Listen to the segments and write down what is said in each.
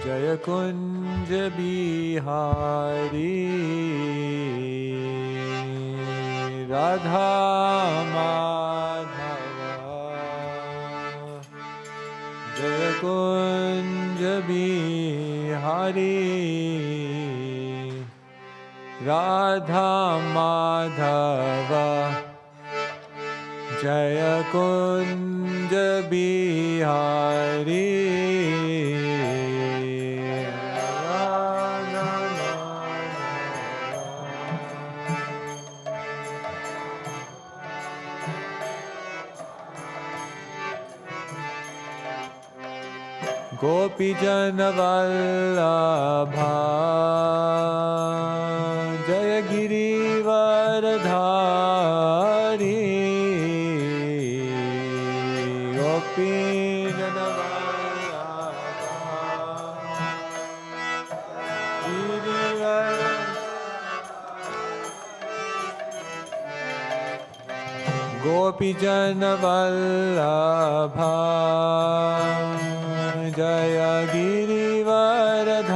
Jaya Kunja Bihari Radha Madhava Jaya Kunja Bihari Radha Madhava Jaya Kunja Bihari Gopi Jana Vallabha Jaya Giri Varadhari Gopi Jana Vallabha Giri Varadhari Gopi Jana Vallabha Jaya Giri Varadhari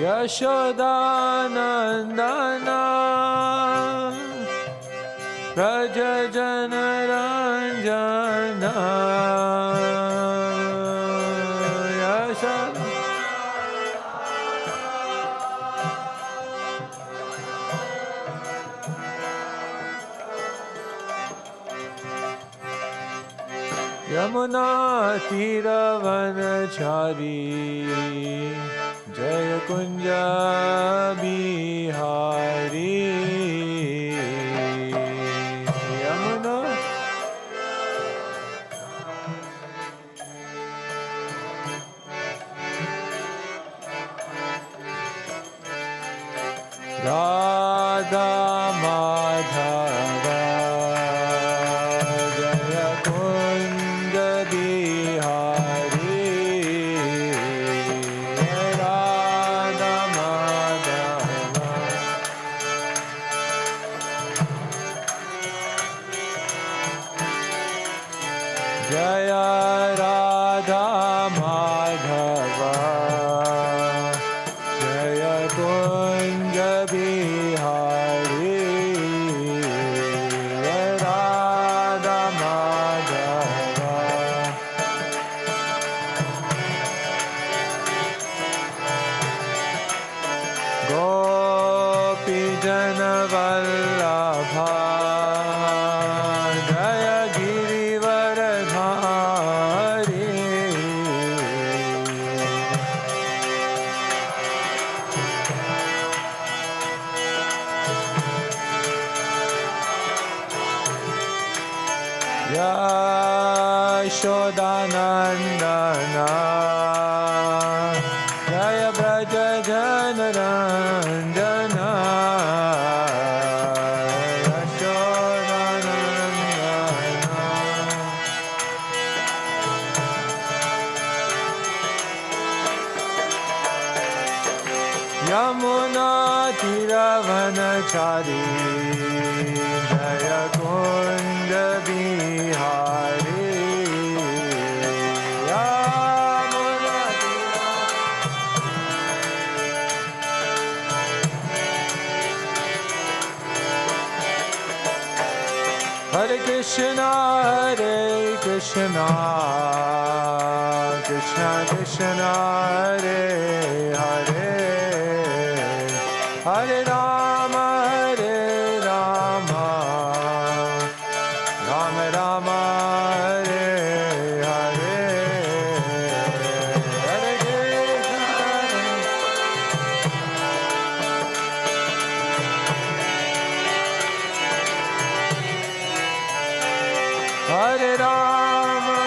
Yashodanandana Raja Jana Ranjana Yamuna Tiravanachari Jaya Kunja Bihari Yamuna Radha Madhava Yashodanandana Jaya Braja Janaranjana Yashodanandana Yamuna Tiravanachari Jaya Kunja Bihari Hare Krishna, Krishna Krishna, Hare Hare, Hare Rama, Rama Rama, Hare Hare, Hare Hare Rama,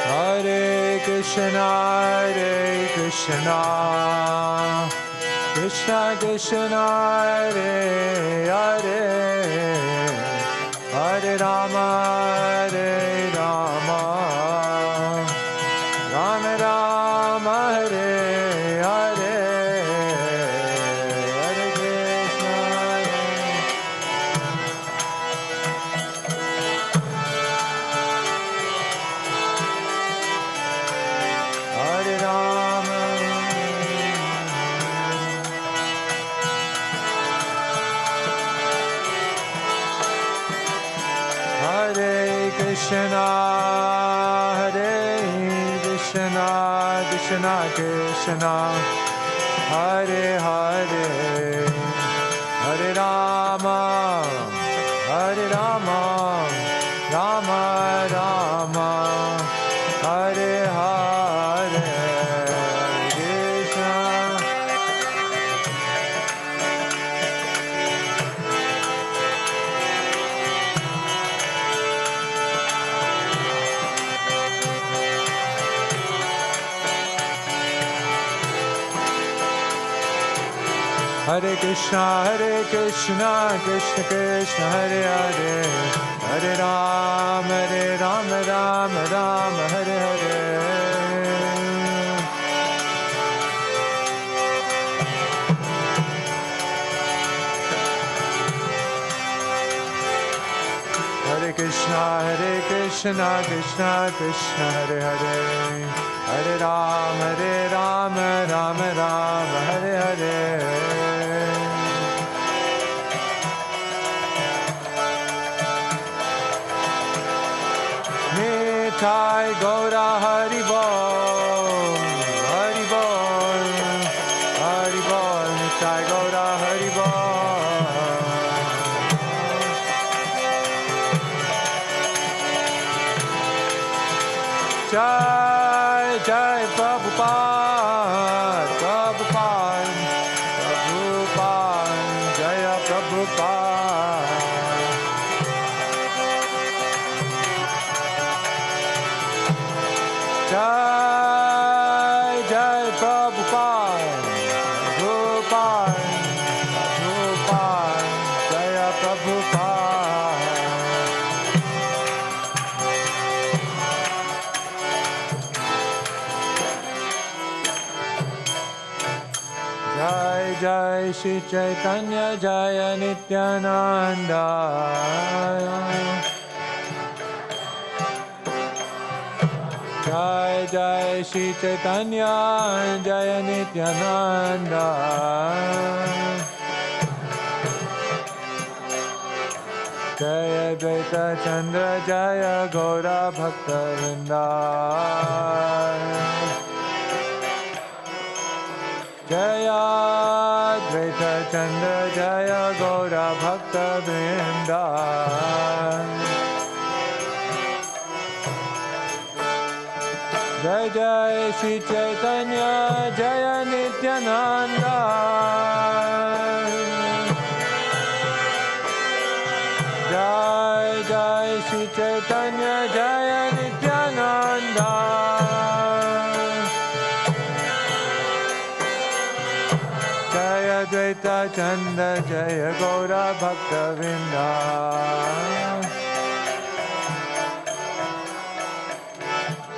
Hare Krishna, Krishna Krishna, Hare Hare. Krishna, Hare Krishna, Krishna Krishna, Hare Hare, Hare Rama, Hare Rama, Rama Rama, Hare Hare, Krishna. Hare Krishna, Krishna Krishna, Hare Hare, Hare Rama, Rama Rama, Hare Hare. Hare Krishna, Krishna Krishna, Hare Hare, Hare Rama, Rama Rama, Hare Hare. Nitai Gaura Hari Bol, Hari Bol, Hari Bol, Nitai Gaura Hari Bol. Jai Jai Prabhupada, Prabhupada, Prabhupada, Jaya Prabhupada. Jai Jai Prabhupada, Prabhupada, Prabhupada, Jaya Prabhupada. Jai Jai Sri Caitanya, Jaya Nityananda. Jai Jai Sri Caitanya, Jaya Nityananda. Jaya Dvaita Chandra, Jaya Gaura Bhakta Vrinda. Jaya Dvaita Chandra, Jaya Gaura Bhakta Vrinda. Jai Jai Sri Caitanya, Jaya Nityananda. Jai Jai Sri Caitanya, Jaya Nityananda. Jaya Dvaita Chandra, Jaya Gaura Bhakta Vrinda.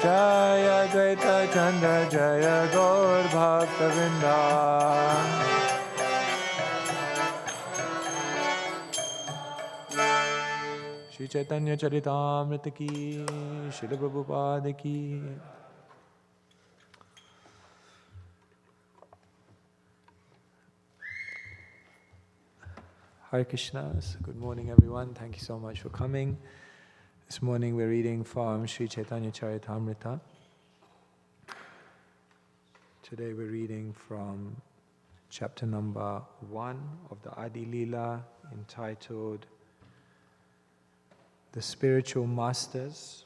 Jaya Dvaita Chandra, Jaya Gaur Bhakta Vrinda. Sri Caitanya-caritamrta ki, Srila Prabhupada ki. Hare Krishnas. Good morning, everyone. Thank you so much for coming. This morning we're reading from Sri Caitanya-caritamrita. Today we're reading from chapter number 1 of the Adi-lila, entitled The Spiritual Masters.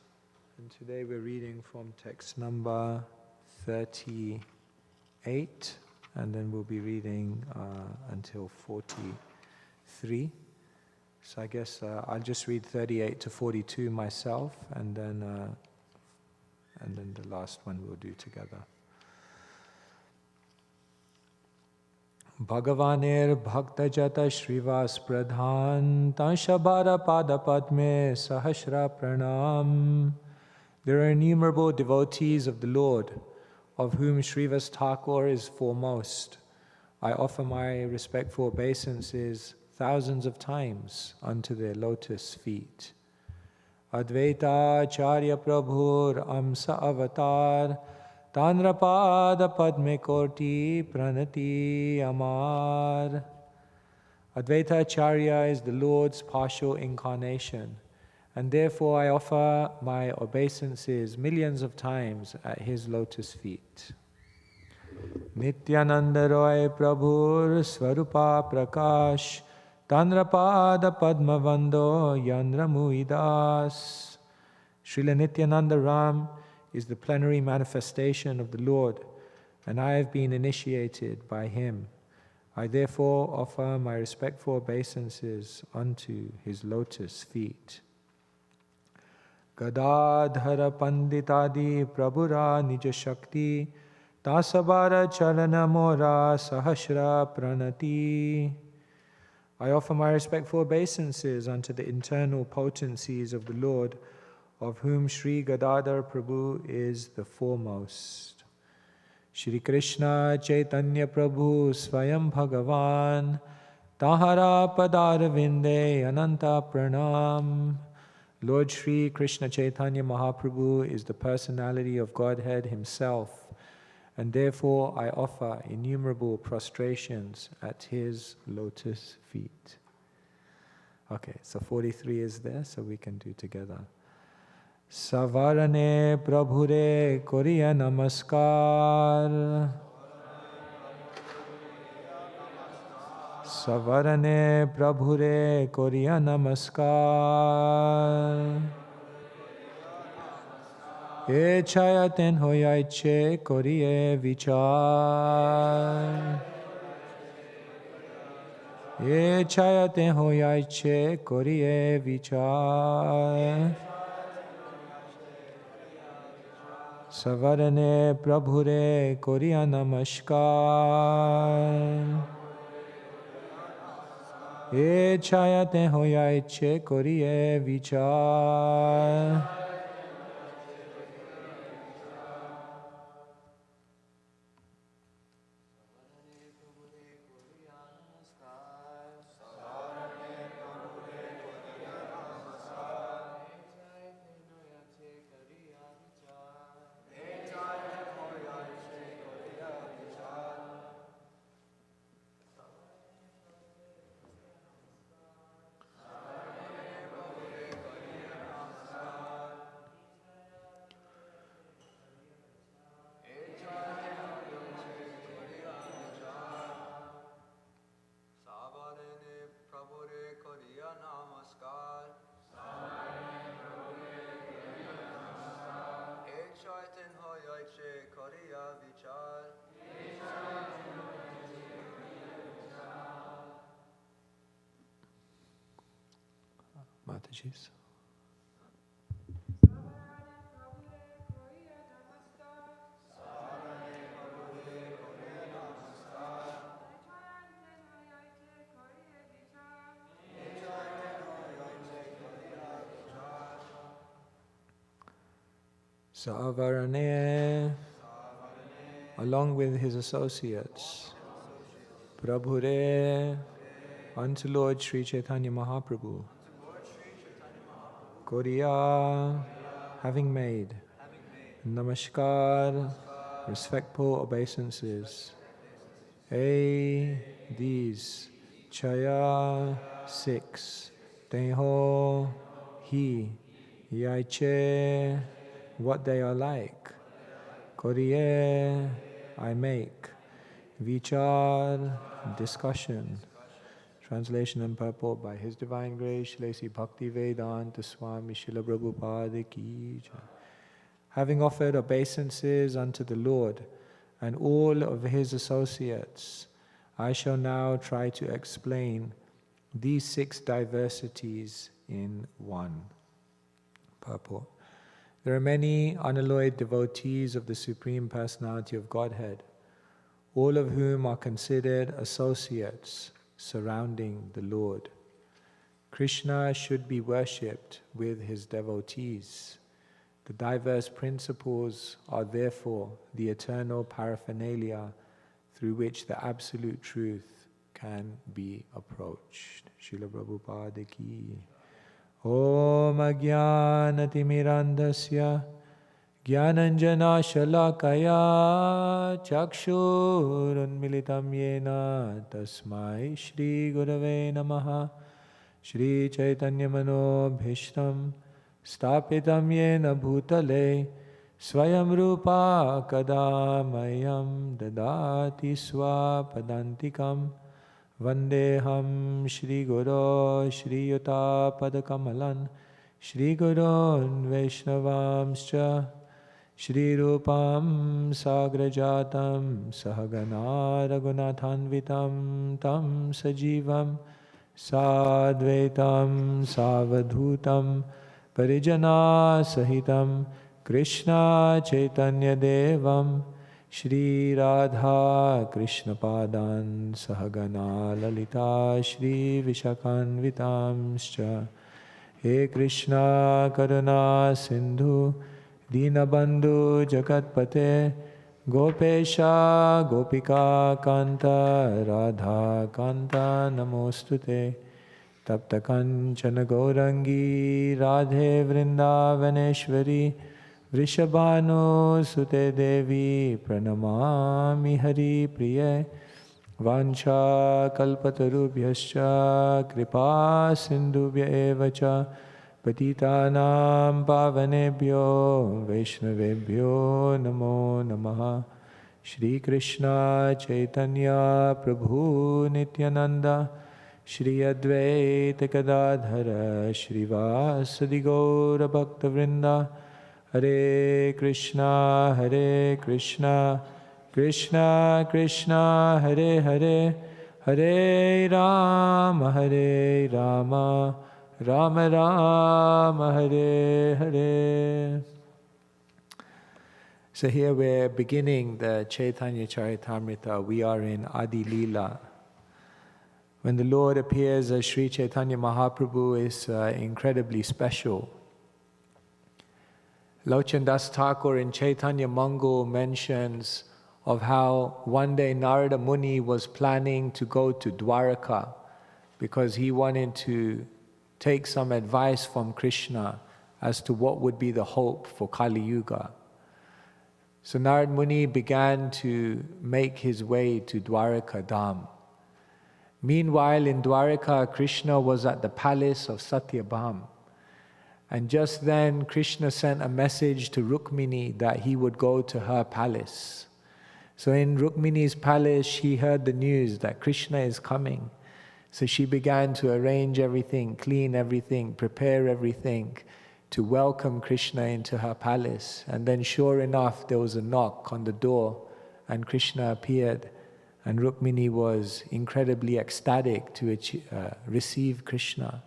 And today we're reading from text number 38, and then we'll be reading until 43. So I guess I'll just read 38 to 42 myself, and then the last one we'll do together. Bhagavanir bhakta jata shrivas pradhan tanshabhara pada padme sahasra pranam. There are innumerable devotees of the Lord, of whom Srivas Thakur is foremost. I offer my respectful obeisances thousands of times unto their lotus feet. Advaita Acharya Prabhur Amsa Avatar Tanrapada Padme Korti Pranati Amar. Advaita Acharya is the Lord's partial incarnation, and therefore I offer my obeisances millions of times at his lotus feet. Nityananda Roy Prabhur Swarupa Prakash Tandrapada Padmavando Yandra Muidas. Srila Nityananda Ram is the plenary manifestation of the Lord, and I have been initiated by him. I therefore offer my respectful obeisances unto his lotus feet. Gadadhara Panditadi Prabhura Nija Shakti Tasabara Charana Mora Sahasra Pranati. I offer my respectful obeisances unto the internal potencies of the Lord, of whom Sri Gadadhara Prabhu is the foremost. Sri Krishna Caitanya Prabhu Svayaṁ Bhagavān Tahara Padarvinde Ananta Pranam. Lord Sri Krishna Caitanya Mahaprabhu is the personality of Godhead himself, and therefore I offer innumerable prostrations at his lotus feet. Okay, so 43 is there, so we can do together. Savarane Prabhure Koriya Namaskar. Savarane Prabhure Koriya Namaskar. E chayaten hoyaiche Koriye Vichar. E chayaten hoyaiche Koriye Vichar. Savarane Prabhure Koriya Namaskar. E chayate hoyaiche Koriye Vichar. Mataji's. Savarane, along with his associates, Prabhure, unto Lord Sri Caitanya Mahaprabhu, Koriya, having made, Namaskar, respectful obeisances, these, Chaya, 6, Teho, he, Yaiche, what they are like, Koriye, I make, Vichar, discussion. Translation and purport by His Divine Grace, Sri Bhakti Vedanta Swami Srila Prabhupada Ki Jai. Having offered obeisances unto the Lord and all of his associates, I shall now try to explain these 6 diversities in one. Purport. There are many unalloyed devotees of the Supreme Personality of Godhead, all of whom are considered associates surrounding the Lord. Krishna should be worshipped with his devotees. The diverse principles are therefore the eternal paraphernalia through which the absolute truth can be approached. Srila Prabhupada Ki. Om Ajnanatimirandasya Jnananjana Shalakaya Chakshurunmilitam Yena Tasmai Shri Gurave Namaha. Sri Caitanya Manobhishtam Stapitam yena bhutale Svayaṁ rupa kadamayam dadati swapadantikam Vandeham Shri Guru Shri Yuta Padakamalan Shri Gurun Vaishnavamscha Shri Rupam Sagrajatam Sahagana Raghunathanvitam Tam Sajivam Sadvaitam Savadhutam Parijana Sahitam Krishna Chaitanya Devam Shri Radha Krishna Padan Sahagana Lalita Shri Vishakanvitamscha He Krishna Karuna Sindhu Dinabandhu Jagatpate Gopesha Gopika Kanta Radha Kanta Namostute Tapta Kanchana Gaurangi Radhe Vrindavaneshwari Vrishabhanu Sute Devi Pranamami Hari Priye Vancha Kalpatarubhyascha Kripa Sindhubhya Evacha Patitanam Pavanebhyo Vaishnavebhyo Namo Namaha Shri Krishna Chaitanya Prabhu Nityananda Shri Advaita Gadadhara Shri Vasadi Gaura Bhakta Vrinda Hare Krishna Krishna Krishna Hare Hare Hare Rama Rama Rama Hare Hare. So here we're beginning the Caitanya-caritamrita. We are in Adi-lila. When the Lord appears as Sri Caitanya Mahaprabhu is incredibly special. Lochan Das Thakur in Chaitanya Mangal mentions of how one day Narada Muni was planning to go to Dwaraka because he wanted to take some advice from Krishna as to what would be the hope for Kali Yuga. So Narada Muni began to make his way to Dwaraka Dham. Meanwhile in Dwaraka, Krishna was at the palace of Satyabham. And just then, Krishna sent a message to Rukmini that he would go to her palace. So in Rukmini's palace, she heard the news that Krishna is coming. So she began to arrange everything, clean everything, prepare everything to welcome Krishna into her palace. And then sure enough, there was a knock on the door and Krishna appeared. And Rukmini was incredibly ecstatic to receive Krishna.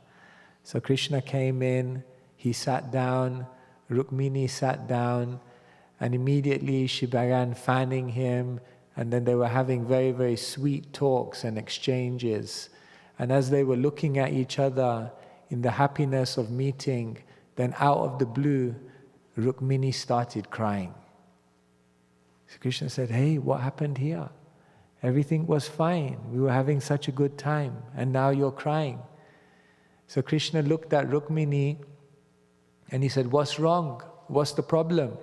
So Krishna came in. He sat down, Rukmini sat down, and immediately she began fanning him, and then they were having very, very sweet talks and exchanges. And as they were looking at each other in the happiness of meeting, then out of the blue, Rukmini started crying. So Krishna said, "Hey, what happened here? Everything was fine. We were having such a good time, and now you're crying." So Krishna looked at Rukmini, and he said, "What's wrong? What's the problem?"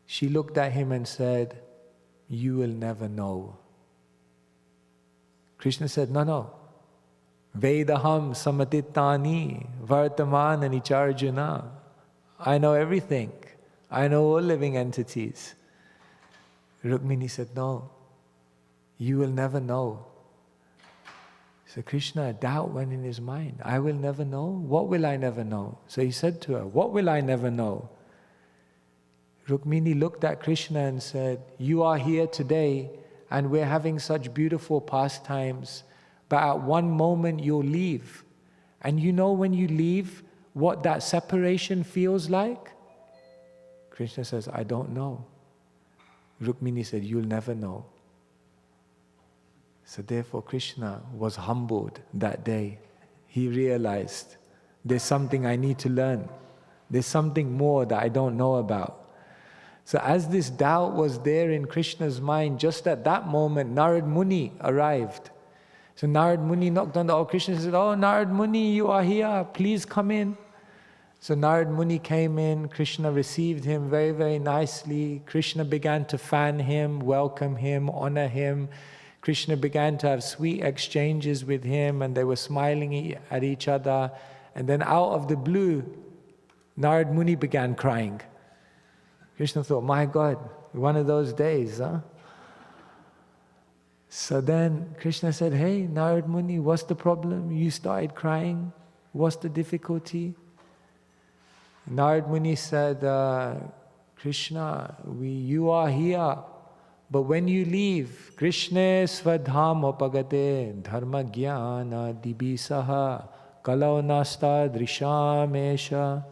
She looked at him and said, "You will never know." Krishna said, No. Vedaham samatittani vartamani charjuna. I know everything. I know all living entities. Rukmini said, "No, you will never know." So Krishna, a doubt went in his mind. I will never know? What will I never know? So he said to her, "What will I never know?" Rukmini looked at Krishna and said, "You are here today and we're having such beautiful pastimes, but at one moment you'll leave. And you know when you leave, what that separation feels like?" Krishna says, "I don't know." Rukmini said, "You'll never know." So therefore Krishna was humbled that day. He realized, there's something I need to learn. There's something more that I don't know about. So as this doubt was there in Krishna's mind, just at that moment, Narad Muni arrived. So Narad Muni knocked on the door. Krishna said, "Oh, Narad Muni, you are here. Please come in." So Narad Muni came in. Krishna received him very, very nicely. Krishna began to fan him, welcome him, honor him. Krishna began to have sweet exchanges with him, and they were smiling at each other. And then out of the blue, Narad Muni began crying. Krishna thought, my God, one of those days, huh? So then Krishna said, hey, Narad Muni, what's the problem? You started crying. What's the difficulty? Narad Muni said, Krishna, you are here. But when you leave, Krishna svadham opagate dharma jnana dibisaha kalau nasta drishamesha.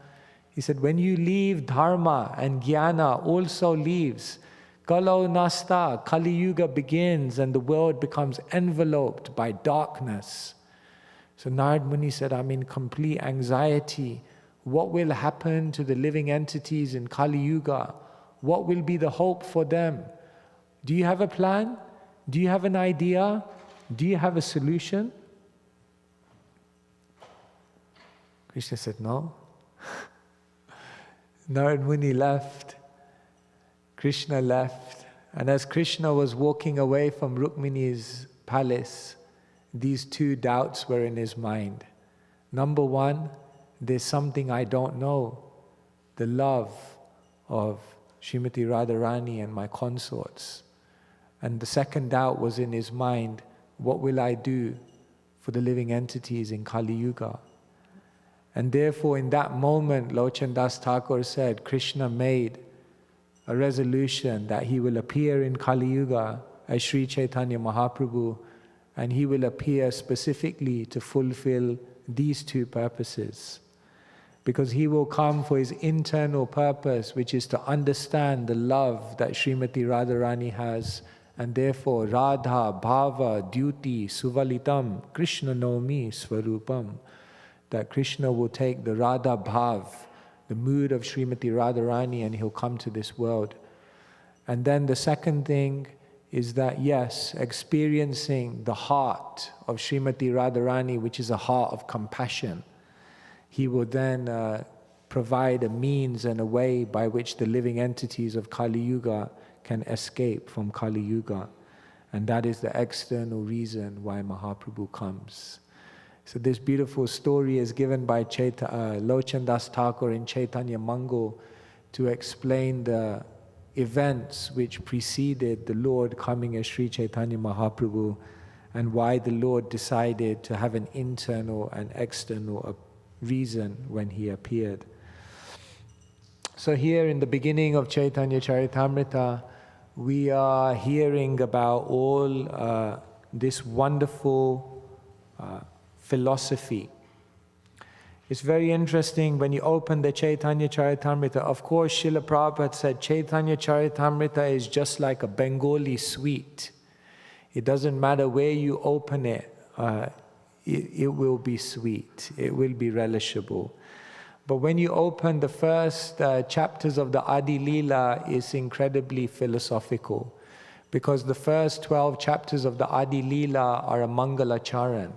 He said, when you leave, dharma and jnana also leaves. Kalau nasta, Kali Yuga begins and the world becomes enveloped by darkness. So Narad Muni said, I'm in complete anxiety. What will happen to the living entities in Kali Yuga? What will be the hope for them? Do you have a plan? Do you have an idea? Do you have a solution? Krishna said, no. Narad Muni left. Krishna left. And as Krishna was walking away from Rukmini's palace, these two doubts were in his mind. Number one, there's something I don't know. The love of Srimati Radharani and my consorts. And the second doubt was in his mind, what will I do for the living entities in Kali Yuga? And therefore in that moment, Lochan Das Thakur said, Krishna made a resolution that he will appear in Kali Yuga as Sri Caitanya Mahaprabhu, and he will appear specifically to fulfill these two purposes. Because he will come for his internal purpose, which is to understand the love that Srimati Radharani has, and therefore Radha, Bhava, Duty, Suvalitam, Krishna Nomi, Swarupam. That Krishna will take the Radha Bhav, the mood of Srimati Radharani, and he'll come to this world. And then the second thing is that, yes, experiencing the heart of Srimati Radharani, which is a heart of compassion, he will then provide a means and a way by which the living entities of Kali Yuga can escape from Kali Yuga. And that is the external reason why Mahaprabhu comes. So this beautiful story is given by Lochan Das Thakur in Chaitanya Mangal to explain the events which preceded the Lord coming as Sri Caitanya Mahaprabhu, and why the Lord decided to have an internal and external reason when he appeared. So here in the beginning of Caitanya-caritamrita, we are hearing about all this wonderful philosophy. It's very interesting when you open the Caitanya-caritamrita. Of course, Srila Prabhupada said Caitanya-caritamrita is just like a Bengali sweet. It doesn't matter where you open it, it will be sweet, it will be relishable. But when you open the first chapters of the Adi-lila, it's incredibly philosophical. Because the first 12 chapters of the Adi-lila are a Mangalacharan.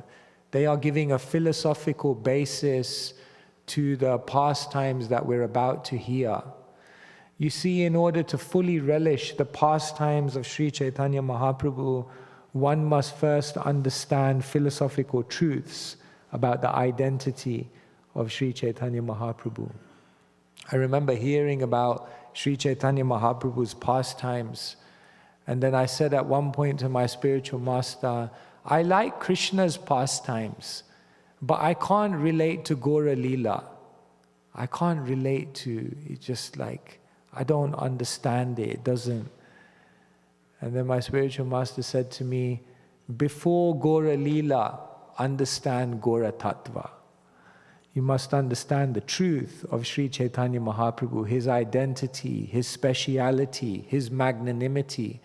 They are giving a philosophical basis to the pastimes that we're about to hear. You see, in order to fully relish the pastimes of Sri Caitanya Mahaprabhu, one must first understand philosophical truths about the identity of Sri Caitanya Mahaprabhu. I remember hearing about Sri Caitanya Mahaprabhu's pastimes, and then I said at one point to my spiritual master, I like Krishna's pastimes, but I can't relate to Adi-lila. I can't relate to, it's just like, I don't understand it, it doesn't. And then my spiritual master said to me, before Adi-lila, understand Tattva. You must understand the truth of Sri Caitanya Mahaprabhu, his identity, his speciality, his magnanimity.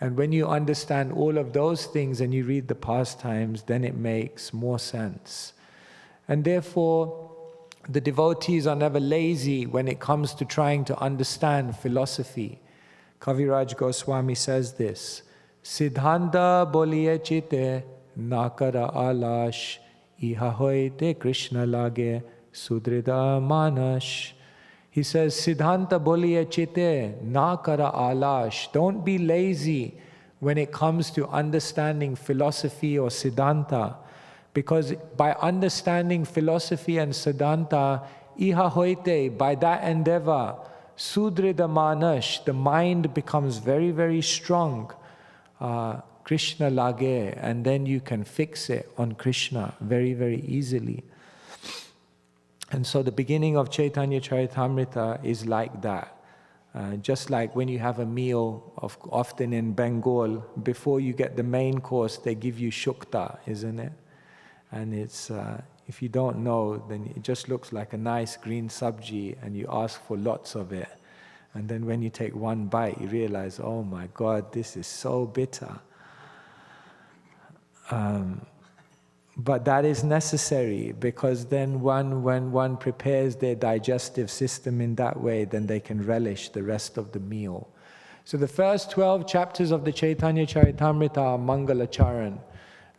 And when you understand all of those things and you read the pastimes, then it makes more sense. And therefore, the devotees are never lazy when it comes to trying to understand philosophy. Kaviraj Goswami says this, Siddhanta boliye chite nakara alash iha hoite Krishna lage sudrida manash. He says, Siddhanta boliye chite nakara alash. Don't be lazy when it comes to understanding philosophy or Siddhanta. Because by understanding philosophy and Siddhanta, iha hoite, by that endeavor, sudrida manash, the mind becomes very, very strong. Krishna lage, and then you can fix it on Krishna very, very easily. And so the beginning of Caitanya-caritamrita is like that. Just like when you have a meal, often in Bengal, before you get the main course, they give you shukta, isn't it? And it's, if you don't know, then it just looks like a nice green sabji, and you ask for lots of it. And then when you take one bite, you realize, oh my God, this is so bitter. But that is necessary, because then when one prepares their digestive system in that way, then they can relish the rest of the meal. So the first 12 chapters of the Caitanya-caritamrita are Mangalacharan,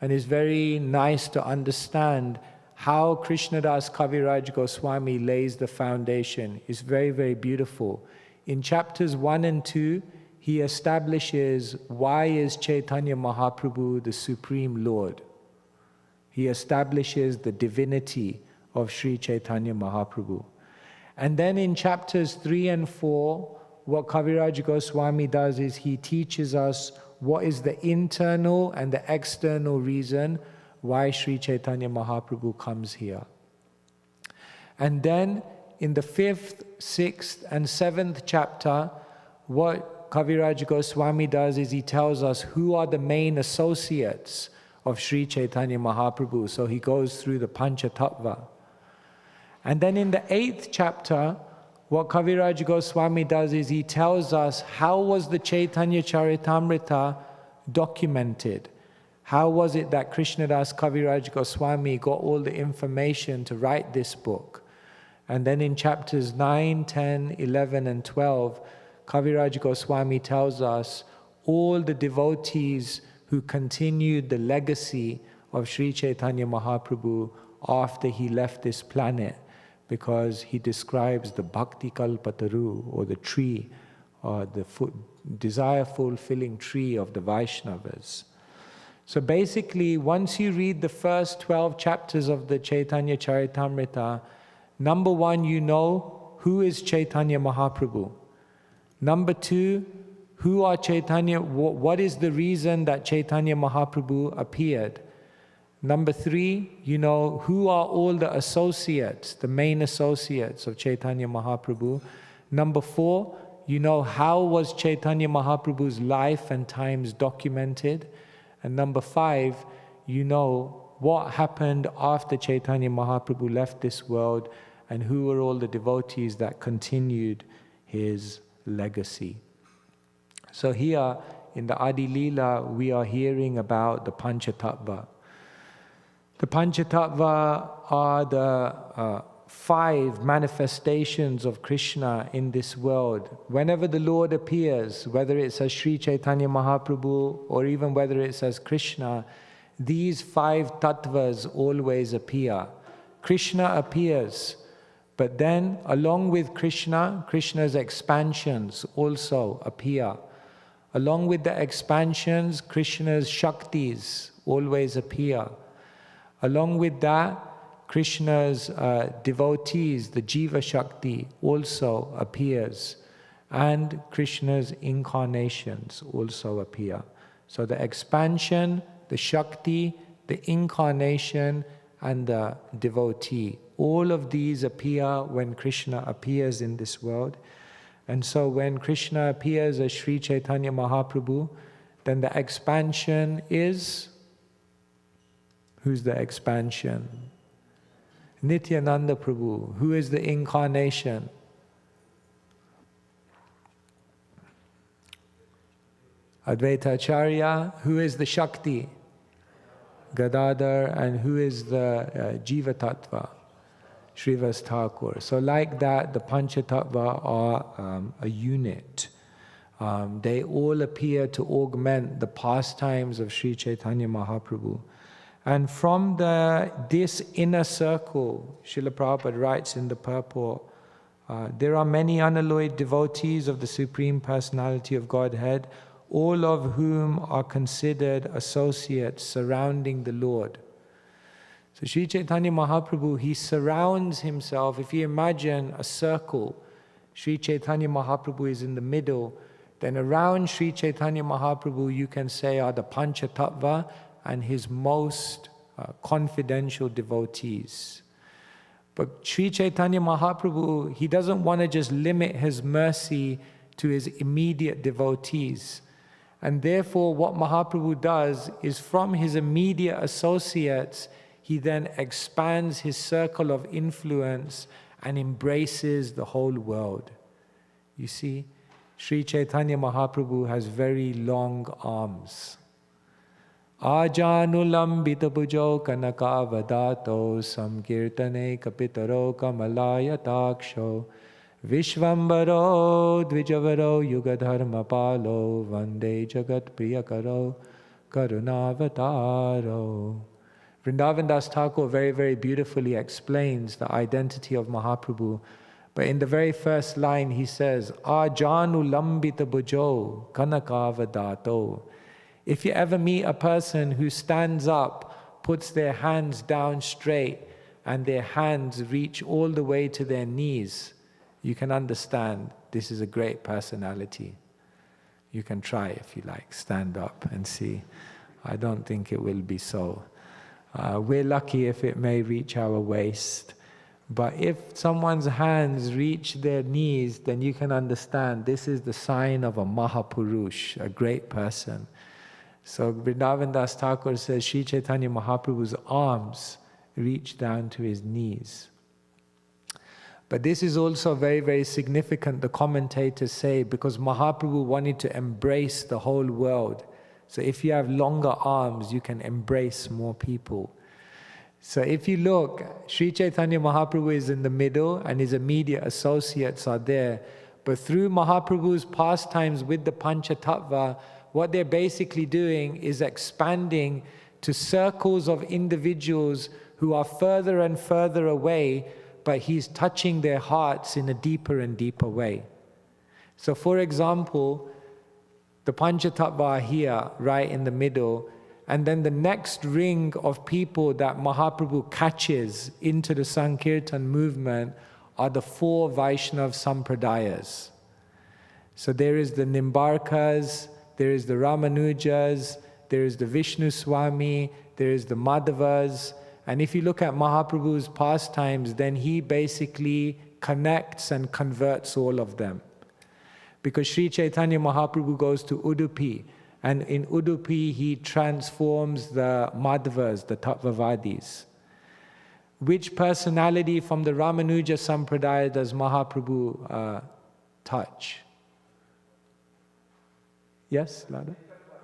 and it's very nice to understand how Krishnadas Kaviraj Goswami lays the foundation. It's very, very beautiful. In chapters 1 and 2, he establishes why is Chaitanya Mahaprabhu the Supreme Lord. He establishes the divinity of Sri Caitanya Mahaprabhu. And then in chapters 3 and 4, what Kaviraj Goswami does is he teaches us what is the internal and the external reason why Sri Caitanya Mahaprabhu comes here. And then in the 5th, 6th and 7th chapter, what Kaviraj Goswami does is he tells us who are the main associates of Sri Caitanya Mahaprabhu. So he goes through the Pancha-tattva. And then in the 8th chapter, what Kaviraj Goswami does is he tells us how was the Caitanya-caritamrita documented. How was it that Krishnadas Kaviraj Goswami got all the information to write this book? And then in chapters 9, 10, 11 and 12, Kaviraj Goswami tells us all the devotees who continued the legacy of Sri Caitanya Mahaprabhu after he left this planet, because he describes the Bhakti Kalpataru, or the tree, or the desire-fulfilling tree of the Vaishnavas. So basically, once you read the first 12 chapters of the Caitanya-caritamrita, number one, you know who is Chaitanya Mahaprabhu. Number two, who are Chaitanya, what is the reason that Chaitanya Mahaprabhu appeared? Number three, you know who are all the associates, the main associates of Chaitanya Mahaprabhu. Number four, you know how was Chaitanya Mahaprabhu's life and times documented. And number five, you know what happened after Chaitanya Mahaprabhu left this world, and who were all the devotees that continued his legacy. So here in the Adi-lila, we are hearing about the Pancha-tattva. The Pancha-tattva are the 5 manifestations of Krishna in this world. Whenever the Lord appears, whether it's as Sri Caitanya Mahaprabhu or even whether it's as Krishna, these 5 tattvas always appear. Krishna appears, but then along with Krishna, Krishna's expansions also appear. Along with the expansions, Krishna's Shaktis always appear. Along with that, Krishna's devotees, the Jiva Shakti, also appears. And Krishna's incarnations also appear. So the expansion, the Shakti, the incarnation, and the devotee, all of these appear when Krishna appears in this world. And so when Krishna appears as Sri Caitanya Mahaprabhu, then the expansion is, who's the expansion? Nityananda Prabhu. Who is the incarnation? Advaita Acharya. Who is the Shakti? Gadadhar. And who is the Jiva Tattva? Srivas Thakur. So like that, the Pancha-tattva are a unit. They all appear to augment the pastimes of Sri Caitanya Mahaprabhu. And from this inner circle, Srila Prabhupada writes in the purport, there are many unalloyed devotees of the Supreme Personality of Godhead, all of whom are considered associates surrounding the Lord. So Sri Caitanya Mahaprabhu, he surrounds himself. If you imagine a circle, Sri Caitanya Mahaprabhu is in the middle, then around Sri Caitanya Mahaprabhu you can say are the Pancha-tattva and his most confidential devotees. But Sri Caitanya Mahaprabhu, he doesn't want to just limit his mercy to his immediate devotees. And therefore what Mahaprabhu does is from his immediate associates, he then expands his circle of influence and embraces the whole world. You see, Sri Caitanya Mahaprabhu has very long arms. Ajanulambita bhujo kanakavadato samkirtane kapitaro kamalaya taksho Vishvambaro dvijavaro yugadharma palo vande jagat priyakaro karunavataro. Vrindavan Das Thakur very, very beautifully explains the identity of Mahaprabhu. But in the very first line he says, Ajanu lambita bhujo kanakavadato. If you ever meet a person who stands up, puts their hands down straight, and their hands reach all the way to their knees, you can understand this is a great personality. You can try if you like, stand up and see. I don't think it will be so. We're lucky if it may reach our waist. But if someone's hands reach their knees, then you can understand this is the sign of a Mahapurush, a great person. So Vrindavan Das Thakur says Sri Caitanya Mahaprabhu's arms reach down to his knees. But this is also very, very significant, the commentators say, because Mahaprabhu wanted to embrace the whole world. So if you have longer arms, you can embrace more people. So if you look, Sri Caitanya Mahaprabhu is in the middle and his immediate associates are there. But through Mahaprabhu's pastimes with the Pancha-tattva, what they're basically doing is expanding to circles of individuals who are further and further away, but he's touching their hearts in a deeper and deeper way. So for example, the Pancha-tattva are here, right in the middle, and then the next ring of people that Mahaprabhu catches into the Sankirtan movement are the 4 Vaishnava Sampradayas. So there is the Nimbarkas, there is the Ramanujas, there is the Vishnu Svāmī, there is the Madhavas. And if you look at Mahaprabhu's pastimes, then he basically connects and converts all of them. Because Sri Caitanya Mahaprabhu goes to Udupi, and in Udupi he transforms the Madhavas, the Tattvavadis. Which personality from the Ramanuja Sampradaya does Mahaprabhu touch? Yes, Lada?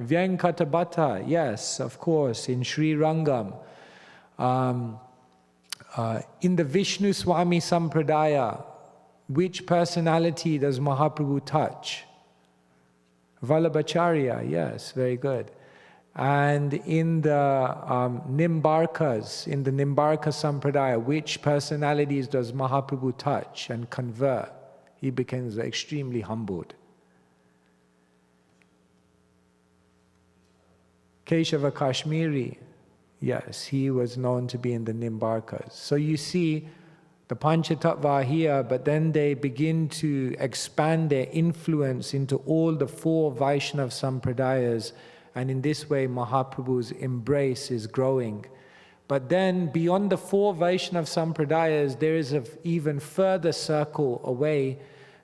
Vyankatabhata, yes, of course, in Sri Rangam. In the Vishnu Svāmī Sampradaya, which personality does Mahaprabhu touch? Vallabhacharya, yes, very good. And in the Nimbarkas, in the Nimbarka Sampradaya, which personalities does Mahaprabhu touch and convert? He becomes extremely humbled. Keshava Kashmiri, yes, he was known to be in the Nimbarkas. So you see, the Pancha-tattva are here, but then they begin to expand their influence into all the 4 Vaishnava Sampradayas, and in this way Mahaprabhu's embrace is growing. But then beyond the 4 Vaishnava Sampradayas, there is an even further circle away,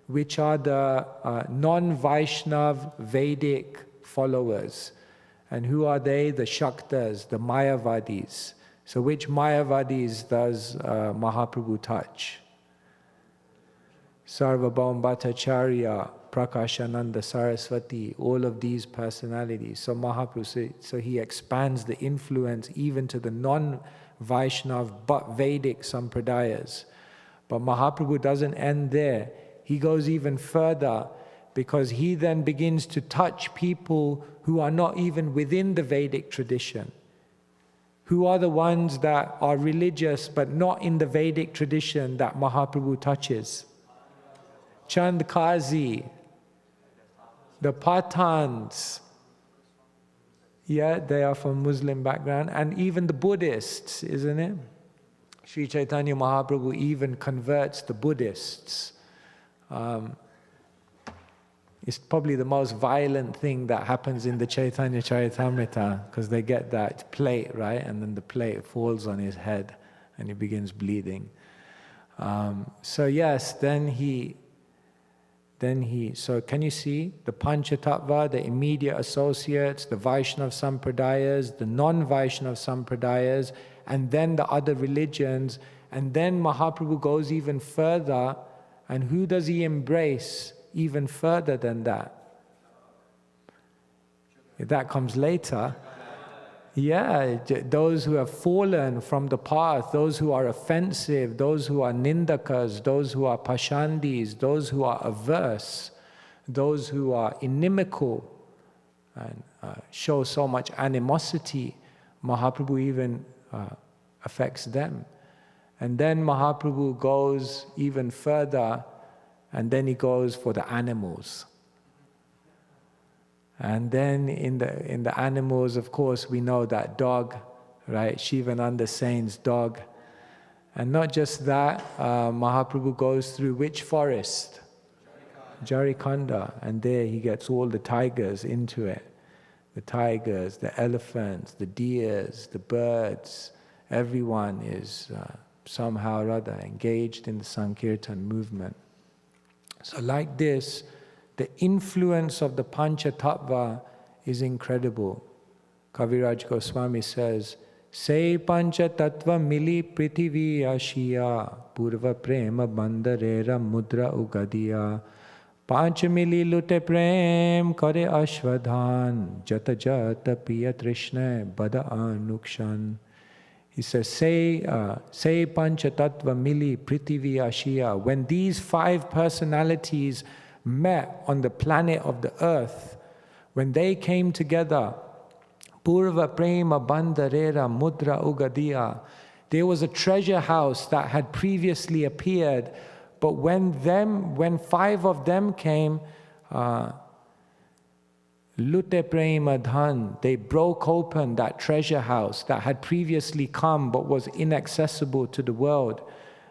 which are the non-Vaishnava Vedic followers. And who are they? The Shaktas, the Mayavadis. So which Mayavadis does Mahaprabhu touch? Sarvabhauma Bhattacharya, Prakashananda Saraswati, all of these personalities. So Mahaprabhu, so he expands the influence even to the non-Vaishnava but Vedic Sampradayas. But Mahaprabhu doesn't end there. He goes even further, because he then begins to touch people who are not even within the Vedic tradition. Who are the ones that are religious but not in the Vedic tradition that Mahaprabhu touches? Chandkazi, the Pathans. Yeah, they are from Muslim background. And even the Buddhists, isn't it? Sri Caitanya Mahaprabhu even converts the Buddhists. It's probably the most violent thing that happens in the Caitanya-caritamrita, because they get that plate, right? And then the plate falls on his head and he begins bleeding. So yes, so can you see the Pancha-tattva, the immediate associates, the Vaishnava Sampradayas, the non-Vaishnava Sampradayas, and then the other religions, and then Mahaprabhu goes even further, and who does he embrace even further than that? If that comes later. Yeah, those who have fallen from the path, those who are offensive, those who are nindakas, those who are pashandis, those who are averse, those who are inimical and show so much animosity, Mahaprabhu even affects them. And then Mahaprabhu goes even further, and then he goes for the animals. And then in the animals, of course, we know that dog, right? Shivananda Sain's dog. And not just that, Mahaprabhu goes through which forest? Jarikanda. And there he gets all the tigers into it. The tigers, the elephants, the deers, the birds. Everyone is somehow or other engaged in the Sankirtan movement. So like this, the influence of the Pancha-tattva is incredible. Kaviraj Goswami says, "Se Pancha-tattva mili prithivi ashiya, purva prema bandarera mudra ugadiya, panch mili lute prem kare ashvadhan, jata jata piya trishna bada anukshan." He says, say Pancha-tattva mili prithivi ashiya. When these 5 personalities met on the planet of the earth, when they came together, Purva Prema Bandarera Mudra Ugadiya, there was a treasure house that had previously appeared, but when 5 of them came, Lute Prema Dhan, they broke open that treasure house that had previously come but was inaccessible to the world.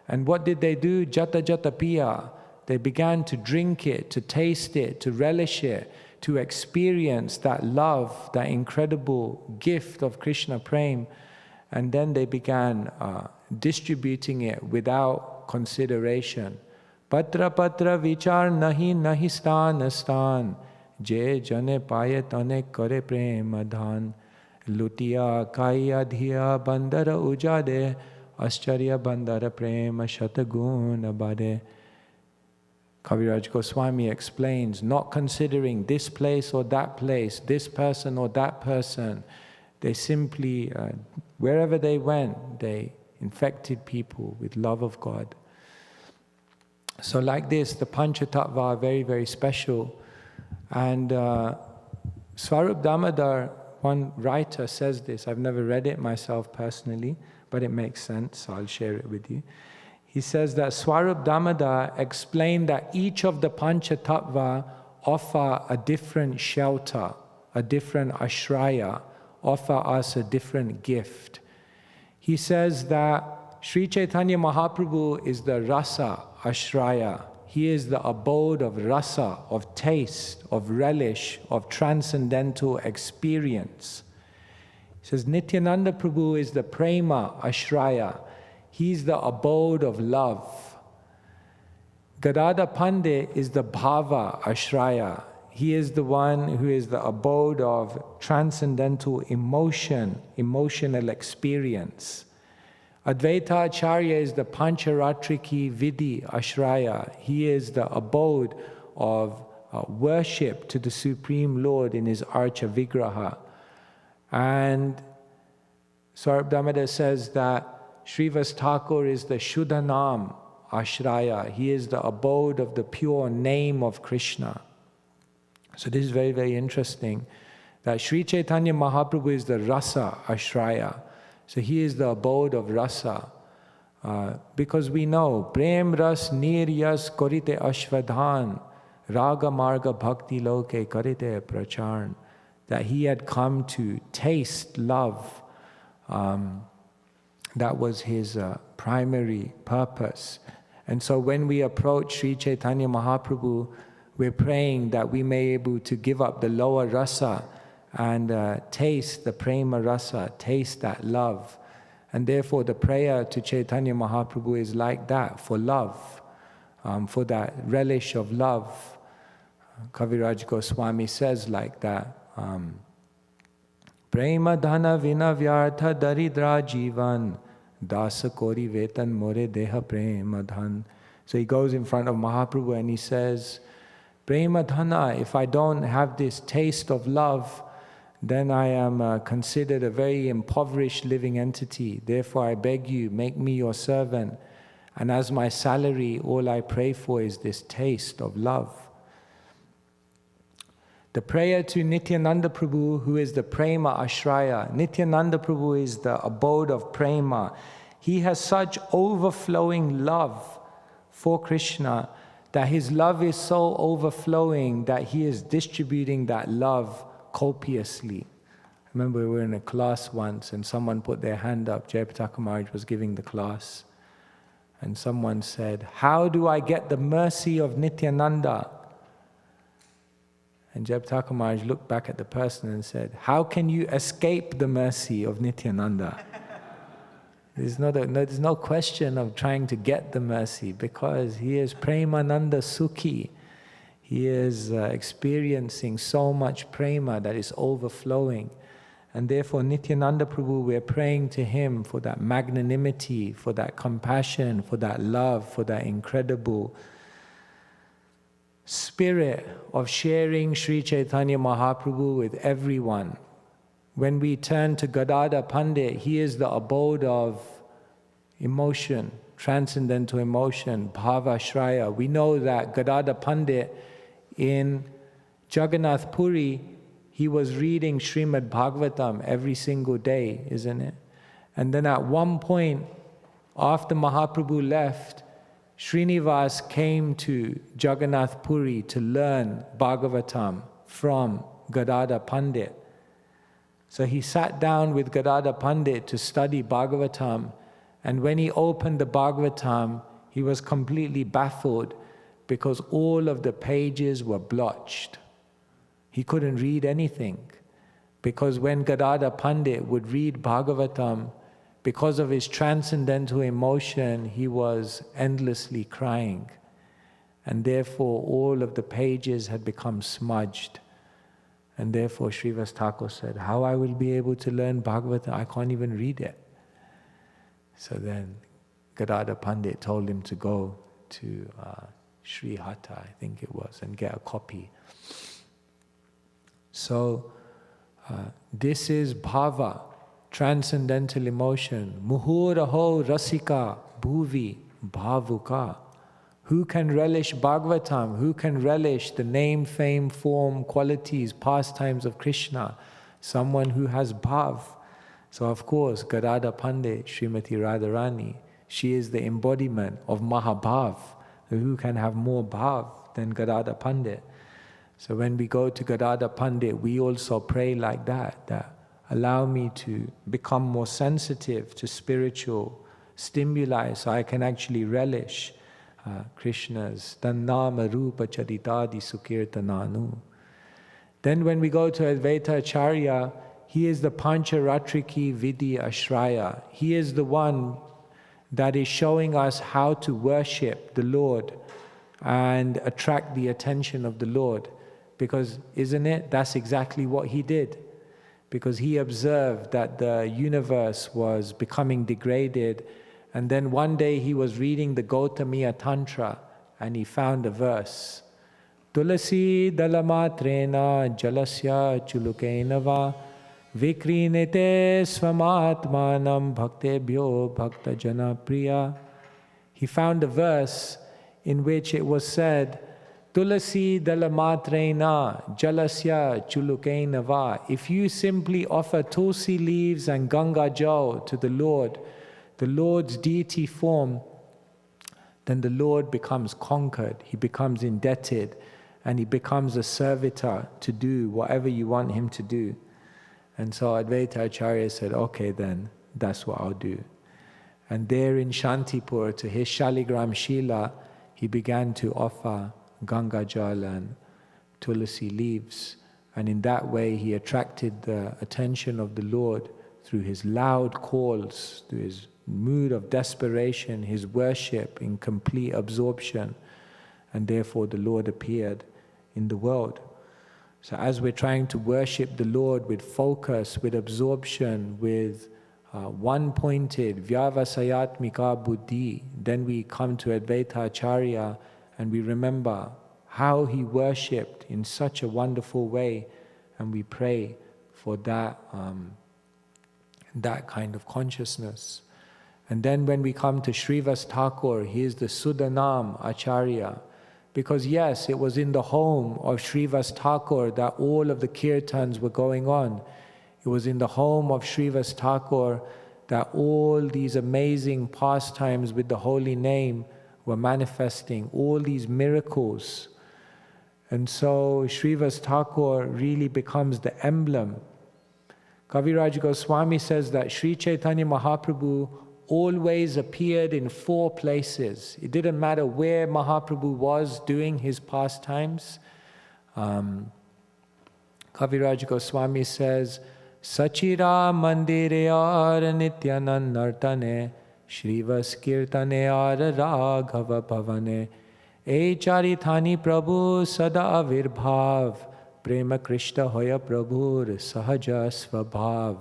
And what did they do? Jata Jata Piya. They began to drink it, to taste it, to relish it, to experience that love, that incredible gift of Krishna Prem. And then they began distributing it without consideration. Patra patra vichar nahi nahi stan astan, je jane paye tane kare prema dhan, lutiya kaya dhiya bandara ujade, ascharya bandara prema shataguna bade. Kaviraj Goswami explains, not considering this place or that place, this person or that person, they simply, wherever they went, they infected people with love of God. So like this, the Pancha-tattva are very, very special. And Swarup Damodar, one writer, says this. I've never read it myself personally, but it makes sense, so I'll share it with you. He says that Swarup Damodar explained that each of the Pancha-tattva offer a different shelter, a different ashraya, offer us a different gift. He says that Sri Caitanya Mahaprabhu is the rasa ashraya. He is the abode of rasa, of taste, of relish, of transcendental experience. He says Nityananda Prabhu is the prema ashraya. He's the abode of love. Gadada Pandit is the bhava ashraya. He is the one who is the abode of transcendental emotion, emotional experience. Advaita Acharya is the Pancharatriki Vidhi ashraya. He is the abode of worship to the Supreme Lord in his Archa Vigraha. And Swarup Damodar says that Srivas Thakur is the Shuddhanam ashraya. He is the abode of the pure name of Krishna. So this is very, very interesting, that Sri Caitanya Mahaprabhu is the rasa ashraya. So he is the abode of rasa. Because we know, prem ras niryas korite ashvadhan, raga marga bhakti loke karite pracharn. that he had come to taste love. That was his primary purpose. And so when we approach Sri Caitanya Mahaprabhu, we're praying that we may be able to give up the lower rasa and taste the prema rasa, taste that love. And therefore the prayer to Caitanya Mahaprabhu is like that, for love, for that relish of love. Kaviraj Goswami says like that, Prema dhana vina vyartha daridra jivan dasa kori vetan more deha prema dhan. So he goes in front of Mahaprabhu and he says, Prema dhana, if I don't have this taste of love, then I am considered a very impoverished living entity. Therefore I beg you, make me your servant. And as my salary, all I pray for is this taste of love. The prayer to Nityananda Prabhu, who is the Prema Ashraya. Nityananda Prabhu is the abode of Prema. He has such overflowing love for Krishna that his love is so overflowing that he is distributing that love copiously. I remember we were in a class once and someone put their hand up. Jayapataka Maharaj was giving the class. And someone said, how do I get the mercy of Nityananda? And Jayapataka Maharaj looked back at the person and said, how can you escape the mercy of Nityananda? There's no question of trying to get the mercy, because he is Premananda Sukhi. He is experiencing so much prema that is overflowing. And therefore Nityananda Prabhu, we're praying to him for that magnanimity, for that compassion, for that love, for that incredible spirit of sharing Sri Caitanya Mahaprabhu with everyone. When we turn to Gadadhar Pandit, he is the abode of emotion, transcendental emotion, bhava shraya. We know that Gadadhar Pandit in Jagannath Puri, he was reading Srimad Bhagavatam every single day, isn't it? And then at one point, after Mahaprabhu left, Srinivas came to Jagannath Puri to learn Bhagavatam from Gadadhar Pandit. So he sat down with Gadadhar Pandit to study Bhagavatam, and when he opened the Bhagavatam, he was completely baffled because all of the pages were blotched. He couldn't read anything, because when Gadadhar Pandit would read Bhagavatam, because of his transcendental emotion, he was endlessly crying. And therefore all of the pages had become smudged. And therefore Srivas Thakur said, how I will be able to learn Bhagavatam? I can't even read it. So then Gadadhar Pandit told him to go to Sri Hatha, I think it was, and get a copy. So this is bhava, transcendental emotion. Muhuraho rasika bhuvi bhavuka. Who can relish Bhagavatam? Who can relish the name, fame, form, qualities, pastimes of Krishna? Someone who has bhav. So of course, Gadadhar Pandit, Srimati Radharani, she is the embodiment of Mahabhav. Who can have more bhav than Gadadhar Pandit? So when we go to Gadadhar Pandit, we also pray like that allow me to become more sensitive to spiritual stimuli so I can actually relish Krishna's Tannama Rupa Charitadi Sukirtananu. Then when we go to Advaita Acharya, he is the Pancha-ratriki Vidhi Ashraya. He is the one that is showing us how to worship the Lord and attract the attention of the Lord. Because, isn't it? That's exactly what he did. Because he observed that the universe was becoming degraded, and then one day he was reading the Gautamiya Tantra and he found a verse. Tulasi dalamatrena jalasya chulukenava vikrinete svamatmanam bhaktebhyo bhakta jana priya. He found a verse in which it was said, Tulasi dalamatrena jalasya chulukenava. If you simply offer tulsi leaves and Ganga Jal to the Lord's deity form, then the Lord becomes conquered, he becomes indebted. and he becomes a servitor to do whatever you want him to do. And so Advaita Acharya said, okay then, that's what I'll do. And there in Shantipur, to his Shaligram Shila, he began to offer Ganga Jal and Tulasi leaves. And in that way he attracted the attention of the Lord through his loud calls, through his mood of desperation, his worship in complete absorption. And therefore the Lord appeared in the world. So as we're trying to worship the Lord with focus, with absorption, with one-pointed vyavasayatmika buddhi, then we come to Advaita Acharya and we remember how he worshipped in such a wonderful way, and we pray for that, that kind of consciousness. And then when we come to Srivas Thakur, he is the Sudanam Acharya. Because yes, it was in the home of Srivas Thakur that all of the kirtans were going on. It was in the home of Srivas Thakur that all these amazing pastimes with the holy name were manifesting, all these miracles. And so Srivas Thakur really becomes the emblem. Kaviraj Goswami says that Sri Caitanya Mahaprabhu always appeared in 4 places. It didn't matter where Mahaprabhu was doing his pastimes. Kaviraj Goswami says, Sachira mandire ara nityanand nartane, Shrivas kirtane ara raghava bhavane, E charithani prabhu sada avirbhav, prema krishna hoya prabhur sahaja svabhav.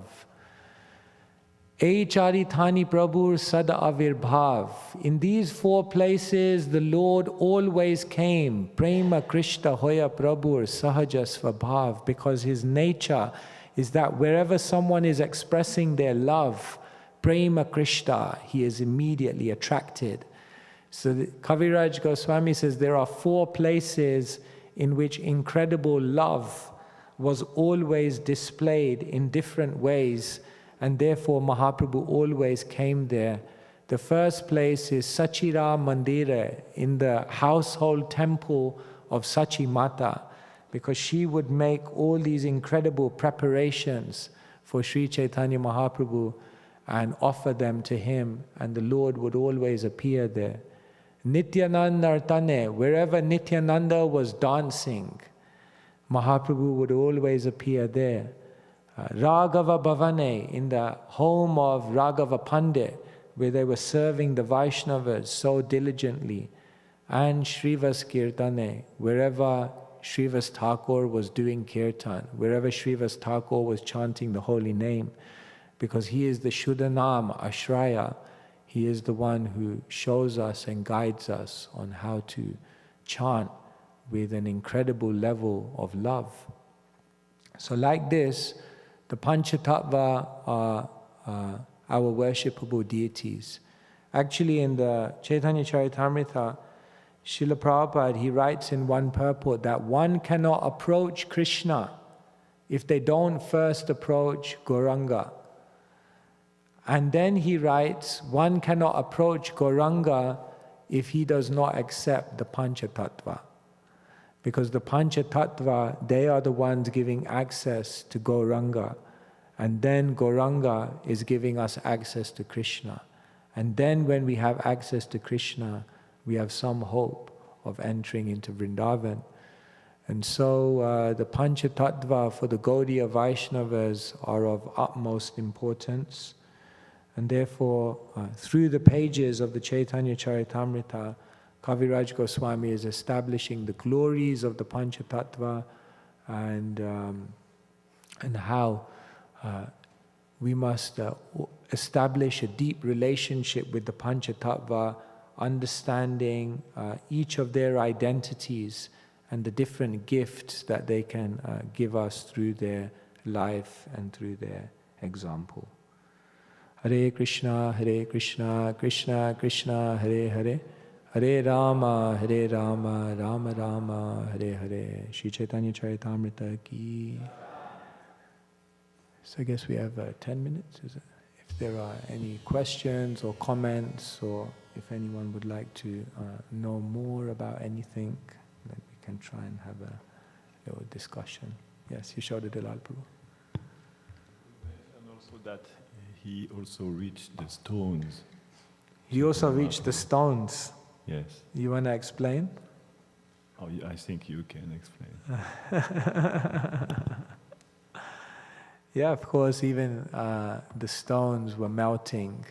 E charithani prabhur sada avirbhav. In these 4 places the Lord always came, prema krishna hoya prabhur sahaja svabhav, because his nature is that wherever someone is expressing their love, prema krishna, he is immediately attracted. So Kaviraj Goswami says there are 4 places in which incredible love was always displayed in different ways, and therefore Mahaprabhu always came there. The first place is Sachira Mandira, in the household temple of Sachi Mata, because she would make all these incredible preparations for Sri Caitanya Mahaprabhu and offer them to him, and the Lord would always appear there. Nityananda Nartane, wherever Nityananda was dancing, Mahaprabhu would always appear there. Raghava Bhavane, in the home of Raghava Pandit, where they were serving the Vaishnavas so diligently. And Srivas Kirtane, wherever Srivas Thakur was doing kirtan, wherever Srivas Thakur was chanting the holy name, because he is the Shuddhanam Ashraya. He is the one who shows us and guides us on how to chant with an incredible level of love. So like this, the Pancha-tattva are our worshipable deities. Actually, in the Caitanya-caritamrita, Srila Prabhupada, he writes in one purport that one cannot approach Krishna if they don't first approach Gauranga. And then he writes, one cannot approach Gauranga if he does not accept the Pancha-tattva. Because the Pancha-tattva, they are the ones giving access to Gauranga. And then Gauranga is giving us access to Krishna. And then when we have access to Krishna, we have some hope of entering into Vrindavan. And so the Pancha-tattva for the Gaudiya Vaishnavas are of utmost importance. And therefore, through the pages of the Caitanya-caritamrita, Kaviraj Goswami is establishing the glories of the Pancha-tattva and how we must establish a deep relationship with the Pancha-tattva, understanding each of their identities and the different gifts that they can give us through their life and through their example. Hare Krishna, Krishna Krishna, Hare Hare, Hare Rama, Rama Rama, Hare Hare. Sri Caitanya-caritamrita ki. So I guess we have 10 minutes, is it? If there are any questions or comments, or if anyone would like to know more about anything, then we can try and have a little discussion. Yes, you showed it, Lal Prabhu. And also that he also reached the stones. He also reached the stones. Yes. You want to explain? Oh, I think you can explain. Yeah, of course, even the stones were melting.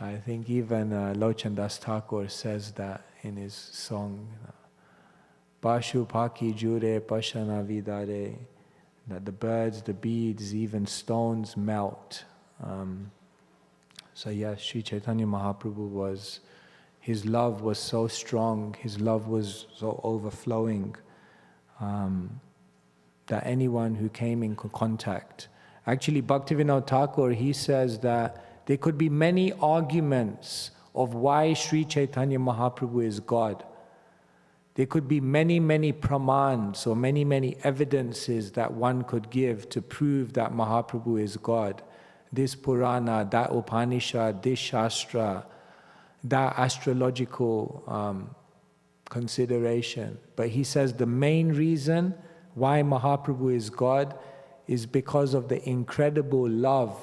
I think even Lochandas Thakur says that in his song, Pashu Paki Jure Pashana Vidare, that the birds, the beads, even stones melt. So yes, Sri Caitanya Mahaprabhu his love was so strong, his love was so overflowing, that anyone who came in contact. Actually, Bhaktivinoda Thakur, he says that there could be many arguments of why Sri Caitanya Mahaprabhu is God. There could be many, many pramans or many, many evidences that one could give to prove that Mahaprabhu is God. This Purana, that Upanishad, this Shastra, that astrological consideration. But he says the main reason why Mahaprabhu is God is because of the incredible love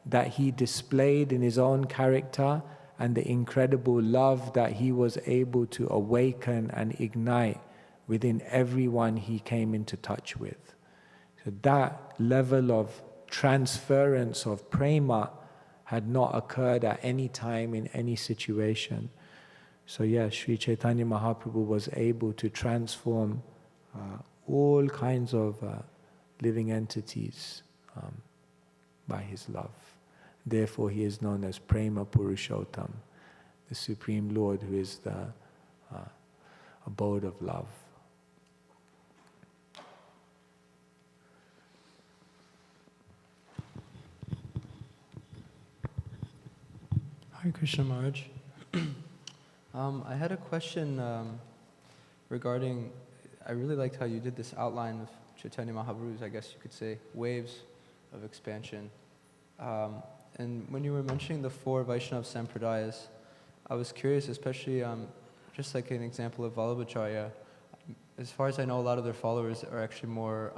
that he displayed in his own character and the incredible love that he was able to awaken and ignite within everyone he came into touch with. So that level of transference of prema had not occurred at any time in any situation. So yes, Sri Caitanya Mahaprabhu was able to transform all kinds of living entities by his love. Therefore, he is known as Prema Purushottam, the Supreme Lord who is the abode of love. Hare Krishna Maharaj. I had a question regarding, I really liked how you did this outline of Chaitanya Mahaprabhu's, I guess you could say, waves of expansion. And when you were mentioning the 4 Vaishnava Sampradayas, I was curious, especially just like an example of Vallabhacharya. As far as I know, a lot of their followers are actually more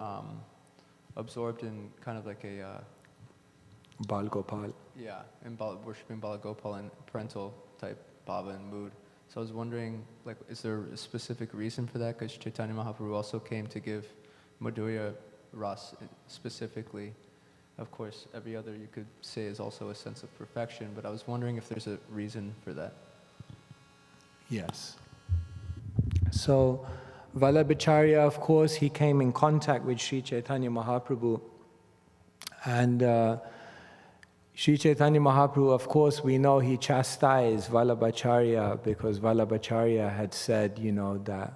absorbed in kind of like a... Bal Gopal. Yeah, in worshipping Bala Gopal and parental type bhava and mood. So I was wondering, like, is there a specific reason for that? Because Chaitanya Mahaprabhu also came to give Madhurya Ras specifically. Of course, every other you could say is also a sense of perfection, but I was wondering if there's a reason for that. Yes. So, Vallabhacharya, of course, he came in contact with Sri Caitanya Mahaprabhu. And Sri Caitanya Mahaprabhu, of course, we know he chastised Vallabhacharya because Vallabhacharya had said, that,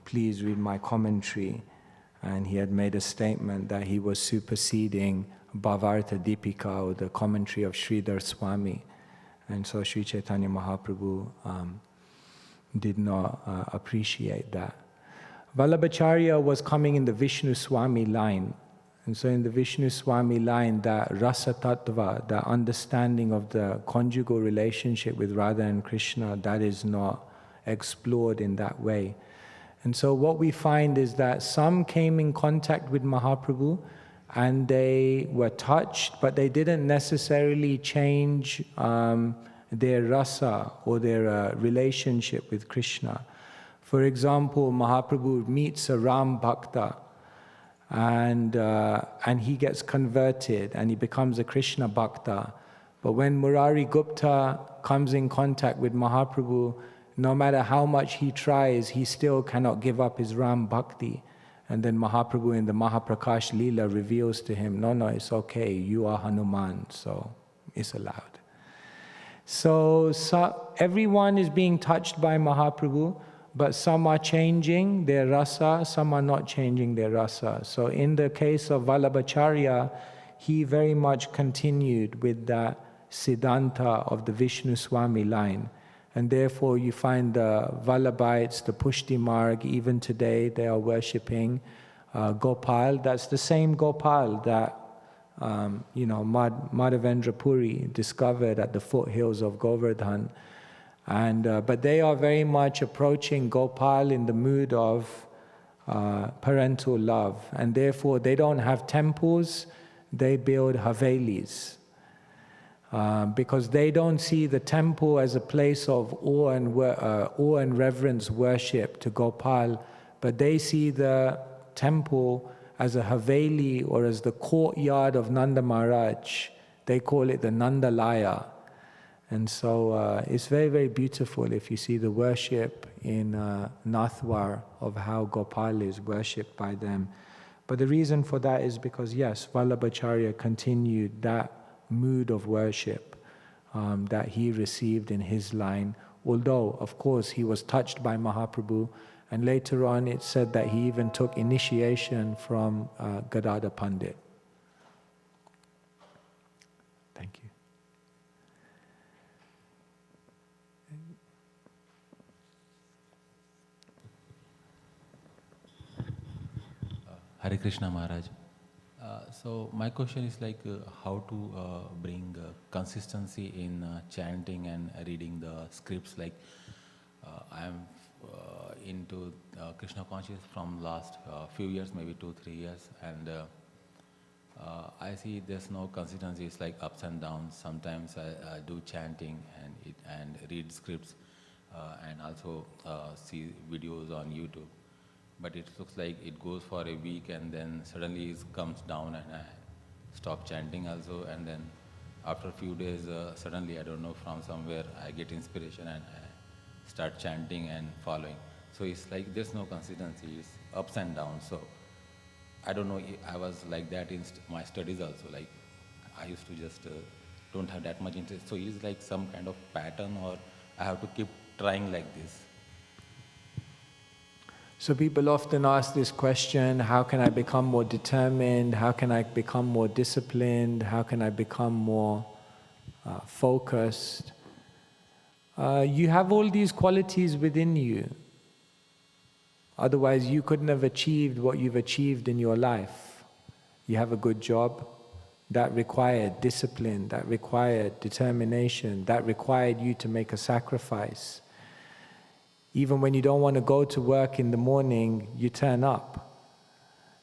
please read my commentary. And he had made a statement that he was superseding Bhavarta Deepika, or the commentary of Sridhar Svāmī. And so Sri Caitanya Mahaprabhu did not appreciate that. Vallabhacharya was coming in the Vishnu Swami line. And so in the Vishnu Swami line, that rasa tattva, that understanding of the conjugal relationship with Radha and Krishna, that is not explored in that way. And so what we find is that some came in contact with Mahaprabhu and they were touched, but they didn't necessarily change their rasa or their relationship with Krishna. For example, Mahaprabhu meets a Ram Bhakta and he gets converted and he becomes a Krishna Bhakta. But when Murari Gupta comes in contact with Mahaprabhu, no matter how much he tries, he still cannot give up his Ram Bhakti. And then Mahaprabhu in the Mahaprakash Lila reveals to him, no, it's okay, you are Hanuman, so it's allowed. So everyone is being touched by Mahaprabhu, but some are changing their rasa, some are not changing their rasa. So in the case of Vallabhacharya, he very much continued with that Siddhanta of the Vishnu Swami line. And therefore you find the Vallabhites, the Pushti Marg, even today they are worshipping Gopal. That's the same Gopal that Madhavendra Puri discovered at the foothills of Govardhan. But they are very much approaching Gopal in the mood of parental love, and therefore they don't have temples, they build havelis. Because they don't see the temple as a place of awe and reverence worship to Gopal, but they see the temple as a haveli or as the courtyard of Nanda Maharaj. They call it the Nandalaya. And so it's very, very beautiful if you see the worship in Nathwar of how Gopal is worshipped by them. But the reason for that is because, yes, Vallabhacharya continued that mood of worship that he received in his line, although, of course, he was touched by Mahaprabhu, and later on it said that he even took initiation from Gadadhar Pandit. Thank you. Hare Krishna Maharaj. So my question is like how to bring consistency in chanting and reading the scripts. Like I am into Krishna consciousness from last few years, maybe 2-3 years, and I see there's no consistency. It's like ups and downs. Sometimes I do chanting and read scripts and also see videos on YouTube. But it looks like it goes for a week and then suddenly it comes down and I stop chanting also, and then after a few days suddenly, I don't know, from somewhere I get inspiration and I start chanting and following. So it's like there's no consistency, it's ups and downs. So I don't know, I was like that in my studies also, like I used to just don't have that much interest. So is like some kind of pattern, or I have to keep trying like this? So people often ask this question, how can I become more determined? How can I become more disciplined? How can I become more focused? You have all these qualities within you. Otherwise you couldn't have achieved what you've achieved in your life. You have a good job, that required discipline, that required determination, that required you to make a sacrifice. Even when you don't want to go to work in the morning, you turn up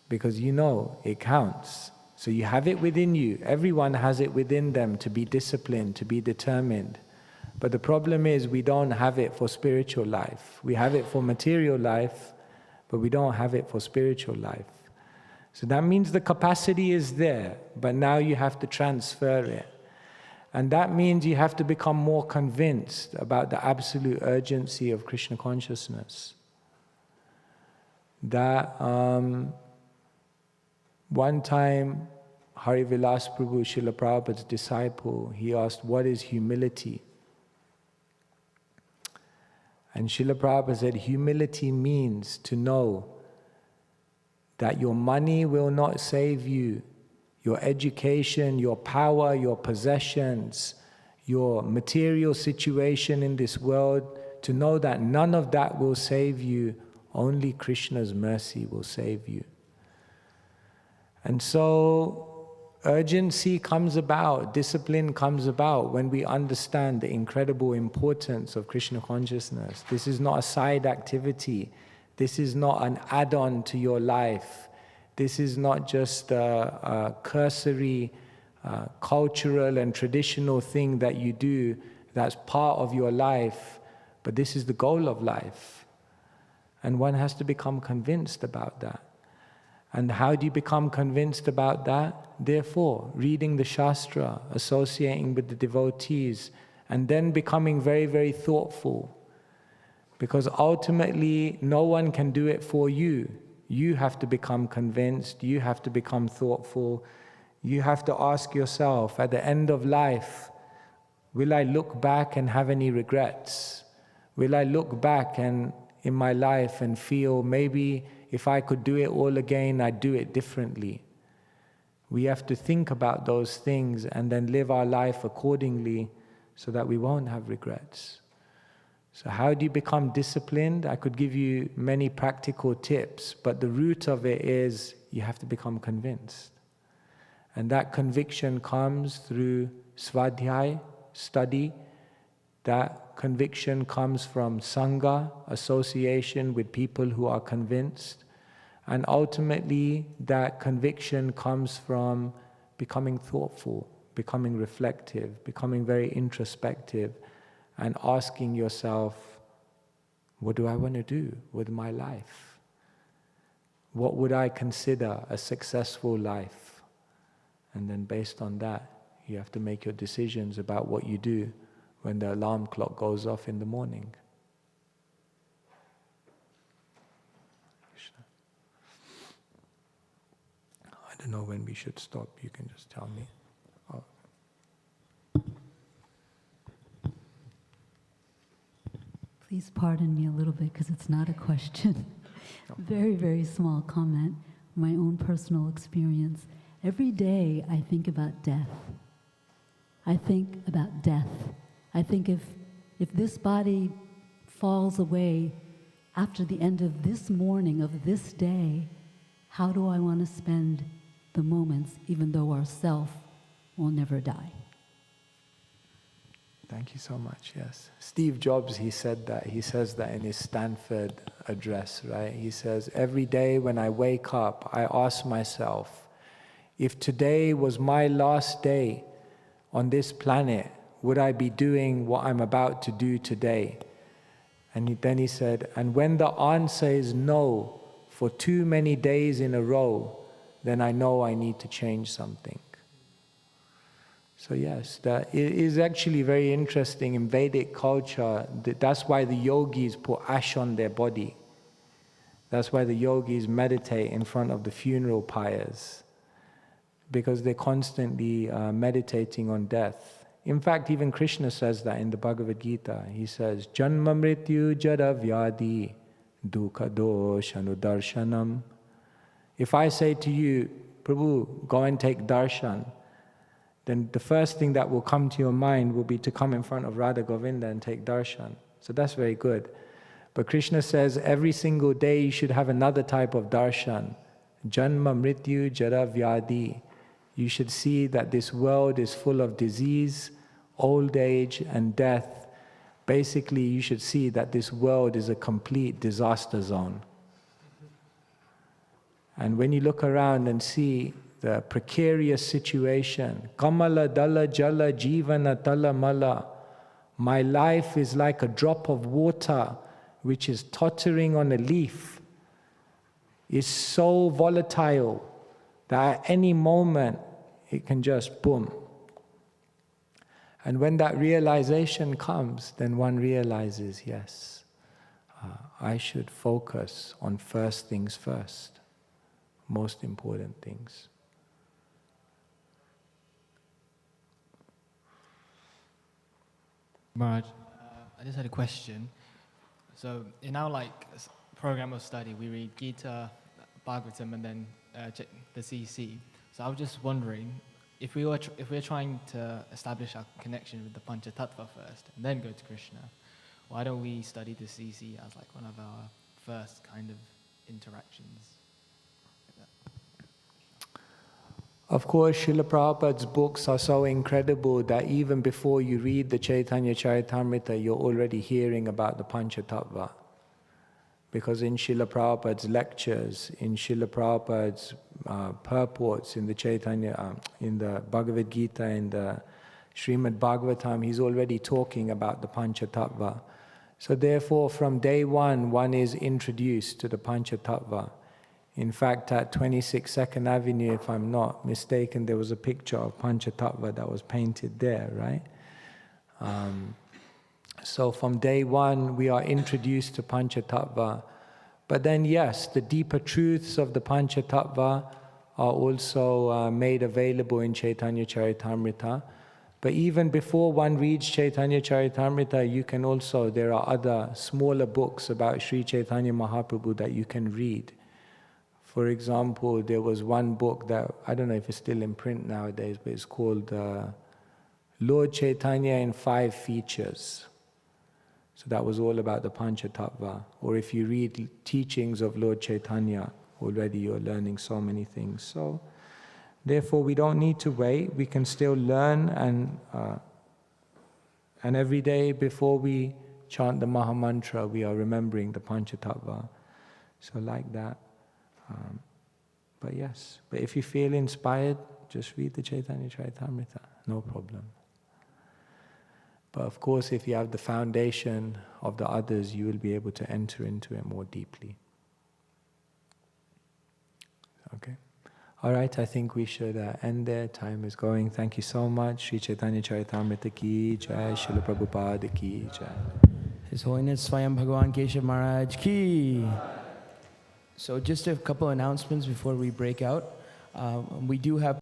because you know it counts. So you have it within you. Everyone has it within them to be disciplined, to be determined. But the problem is we don't have it for spiritual life. We have it for material life, but we don't have it for spiritual life. So that means the capacity is there, but now you have to transfer it. And that means you have to become more convinced about the absolute urgency of Krishna consciousness. That one time, Harivilas Prabhu, Srila Prabhupada's disciple, he asked, what is humility? And Srila Prabhupada said, humility means to know that your money will not save you, your education, your power, your possessions, your material situation in this world, to know that none of that will save you, only Krishna's mercy will save you. And so urgency comes about, discipline comes about when we understand the incredible importance of Krishna consciousness. This is not a side activity. This is not an add-on to your life. This is not just a cursory, cultural and traditional thing that you do that's part of your life, but this is the goal of life. And one has to become convinced about that. And how do you become convinced about that? Therefore, reading the Shastra, associating with the devotees, and then becoming very, very thoughtful. Because ultimately, no one can do it for you. You have to become convinced, you have to become thoughtful, you have to ask yourself, at the end of life, will I look back and have any regrets? Will I look back in my life and feel maybe if I could do it all again, I'd do it differently? We have to think about those things and then live our life accordingly so that we won't have regrets. So how do you become disciplined? I could give you many practical tips, but the root of it is you have to become convinced. And that conviction comes through svadhyaya, study, That conviction comes from Sangha, association with people who are convinced. And ultimately, that conviction comes from becoming thoughtful, becoming reflective, becoming very introspective, and asking yourself, what do I want to do with my life? What would I consider a successful life? And then based on that, you have to make your decisions about what you do when the alarm clock goes off in the morning. I don't know when we should stop. You can just tell me. Oh. Please pardon me a little bit because it's not a question. Very, very small comment, my own personal experience. Every day I think about death. I think about death. I think if this body falls away after the end of this morning, of this day, how do I want to spend the moments, even though our self will never die? Thank you so much, yes. Steve Jobs, he said that. He says that in his Stanford address, right? He says, every day when I wake up, I ask myself, if today was my last day on this planet, would I be doing what I'm about to do today? And then he said, and when the answer is no for too many days in a row, then I know I need to change something. So yes, it is actually very interesting in Vedic culture. That's why the yogis put ash on their body. That's why the yogis meditate in front of the funeral pyres, because they're constantly meditating on death. In fact, even Krishna says that in the Bhagavad Gita. He says, Janma mrityu jara vyadi dukkha dosha anudarshanam. If I say to you, Prabhu, go and take darshan, then the first thing that will come to your mind will be to come in front of Radha Govinda and take darshan. So that's very good. But Krishna says every single day you should have another type of darshan. Janma mrityu jara vyadi. You should see that this world is full of disease, old age, and death. Basically, you should see that this world is a complete disaster zone. And when you look around and see the precarious situation, Kamala dala jala jivana tala mala, my life is like a drop of water which is tottering on a leaf, is so volatile that at any moment it can just boom. And when that realization comes, then one realizes, yes, I should focus on first things first, most important things. Maharaj, I just had a question. So in our program of study, we read Gita, Bhagavatam, and then the CC. So I was just wondering, if we're trying to establish our connection with the Pancha-tattva first, and then go to Krishna, why don't we study the CC as one of our first kind of interactions? Of course, Srila Prabhupada's books are so incredible that even before you read the Caitanya-caritamrita, you're already hearing about the Pancha-tattva. Because in Srila Prabhupada's lectures, in Srila Prabhupada's purports, in the Caitanya, in the Bhagavad Gita, in the Srimad Bhagavatam, he's already talking about the Pancha-tattva. So therefore, from day one is introduced to the Pancha-tattva. In fact, at 26 2nd Avenue, if I'm not mistaken, there was a picture of Pancha-tattva that was painted there, right? So from day one, we are introduced to Pancha-tattva. But then, yes, the deeper truths of the Pancha-tattva are also made available in Caitanya-caritamrita. But even before one reads Caitanya-caritamrita, you can also, there are other smaller books about Sri Caitanya Mahaprabhu that you can read. For example, there was one book that, I don't know if it's still in print nowadays, but it's called Lord Chaitanya in 5 Features. So that was all about the Pancha-tattva. Or if you read teachings of Lord Chaitanya, already you're learning so many things. So And every day before we chant the Maha Mantra, we are remembering the Pancha-tattva. So like that. But yes, but if you feel inspired, just read the Caitanya-caritamrita, no problem. But of course, if you have the foundation of the others, you will be able to enter into it more deeply. Okay. All right, I think we should end there. Time is going. Thank you so much. Sri Caitanya-caritamrita ki jai, Srila Prabhupada ki jai. His Holiness Svayaṁ Bhagavān Keshava Maharaj ki. So just a couple announcements before we break out. We do have